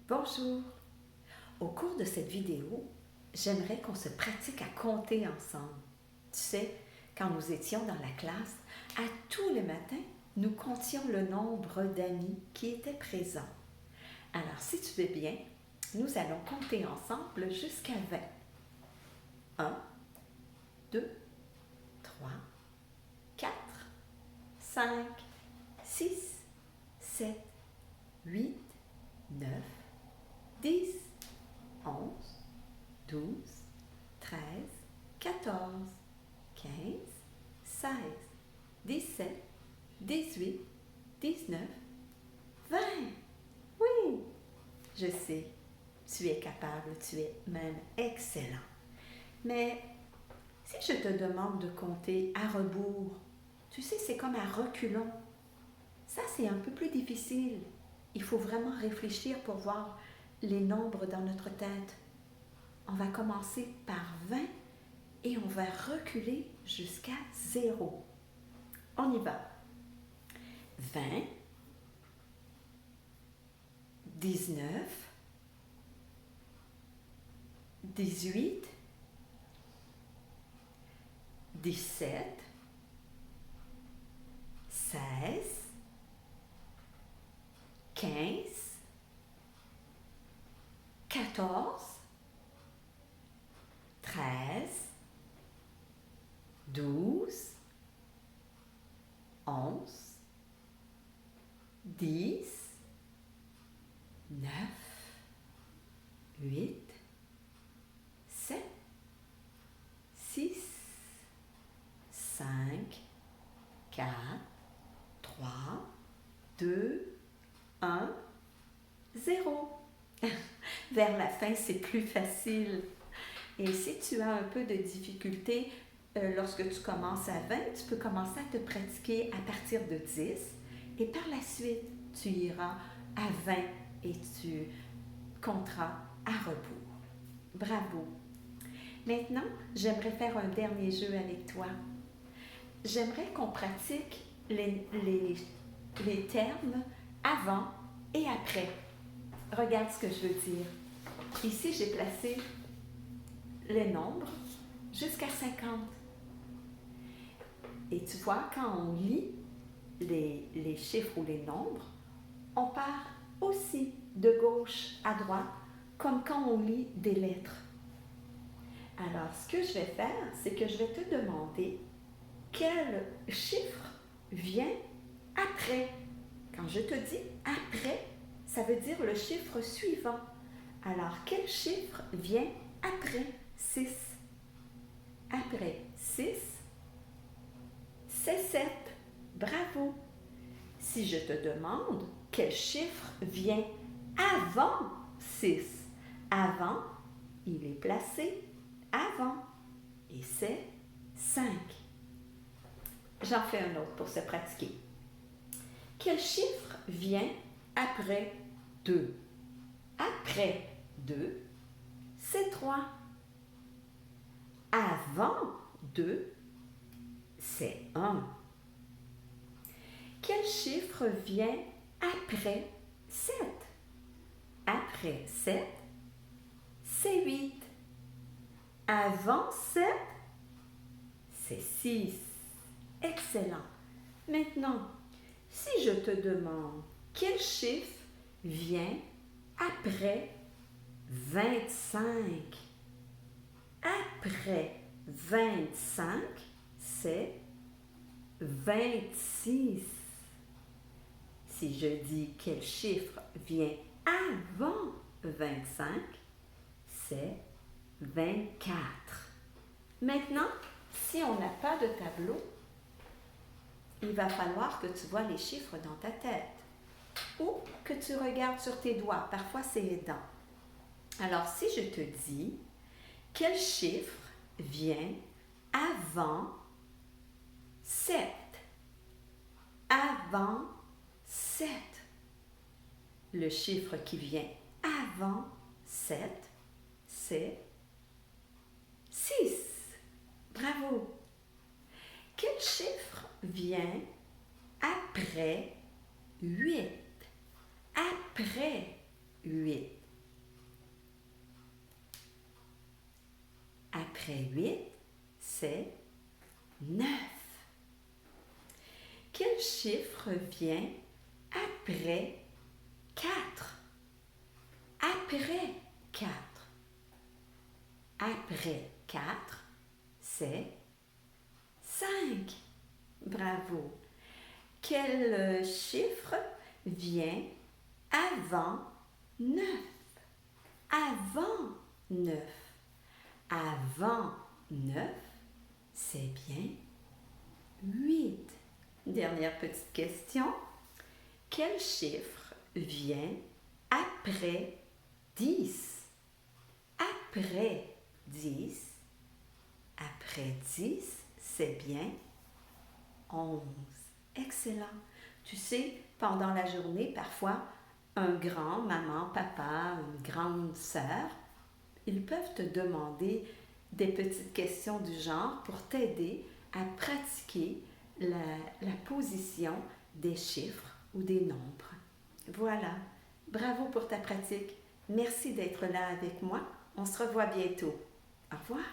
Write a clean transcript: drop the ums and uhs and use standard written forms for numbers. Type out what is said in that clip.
Bonjour! Au cours de cette vidéo, j'aimerais qu'on se pratique à compter ensemble. Tu sais, quand nous étions dans la classe, à tous les matins, nous comptions le nombre d'amis qui étaient présents. Alors, si tu veux bien, nous allons compter ensemble jusqu'à 20. 1, 2, 3, 4, 5, 6, 7, 8, 9, 10, 11, 12, 13, 14, 15, 16, 17, 18, 19, 20. Oui, je sais, tu es capable, tu es même excellent. Mais si je te demande de compter à rebours, tu sais, c'est comme à reculons. Ça, c'est un peu plus difficile. Il faut vraiment réfléchir pour voir les nombres dans notre tête. On va commencer par 20 et on va reculer jusqu'à 0. On y va. 20, 19, 18, 17, 16, 15, 14, 13, 12, 11, 10, 9, 8, 7, 6, 5, 4, 3, 2, 1, 0. Vers la fin, c'est plus facile. Et si tu as un peu de difficulté lorsque tu commences à 20, tu peux commencer à te pratiquer à partir de 10 et par la suite, tu iras à 20 et tu compteras à rebours. Bravo! Maintenant, j'aimerais faire un dernier jeu avec toi. J'aimerais qu'on pratique les termes avant et après. Regarde ce que je veux dire. Ici, j'ai placé les nombres jusqu'à 50. Et tu vois, quand on lit les chiffres ou les nombres, on part aussi de gauche à droite, comme quand on lit des lettres. Alors, ce que je vais faire, c'est que je vais te demander quel chiffre vient après. Quand je te dis après, ça veut dire le chiffre suivant. Alors, quel chiffre vient après 6? Après 6, c'est 7. Bravo! Si je te demande quel chiffre vient avant 6, avant, il est placé avant et c'est 5. J'en fais un autre pour se pratiquer. Quel chiffre vient après 2? Après 2, c'est 3. Avant 2, c'est 1. Quel chiffre vient après 7? Après 7, c'est 8. Avant 7, c'est 6. Excellent. Maintenant, si je te demande quel chiffre vient après 25? Après 25, c'est 26. Si je dis quel chiffre vient avant 25, c'est 24. Maintenant, si on n'a pas de tableau, il va falloir que tu vois les chiffres dans ta tête ou que tu regardes sur tes doigts. Parfois, c'est aidant. Alors, si je te dis quel chiffre vient avant 7? Avant 7. Le chiffre qui vient avant 7, c'est 6. Bravo! Quel chiffre vient après 8? Après 8. Après 8, c'est 9. Quel chiffre vient après 4? Après 4. Après 4, c'est 5. Bravo. Quel chiffre vient avant 9? Avant 9. Avant 9, c'est bien 8. Dernière petite question. Quel chiffre vient après 10? Après 10. Après 10, c'est bien 11. Excellent. Tu sais, pendant la journée, parfois, un grand, maman, papa, une grande sœur, ils peuvent te demander des petites questions du genre pour t'aider à pratiquer la position des chiffres ou des nombres. Voilà. Bravo pour ta pratique. Merci d'être là avec moi. On se revoit bientôt. Au revoir.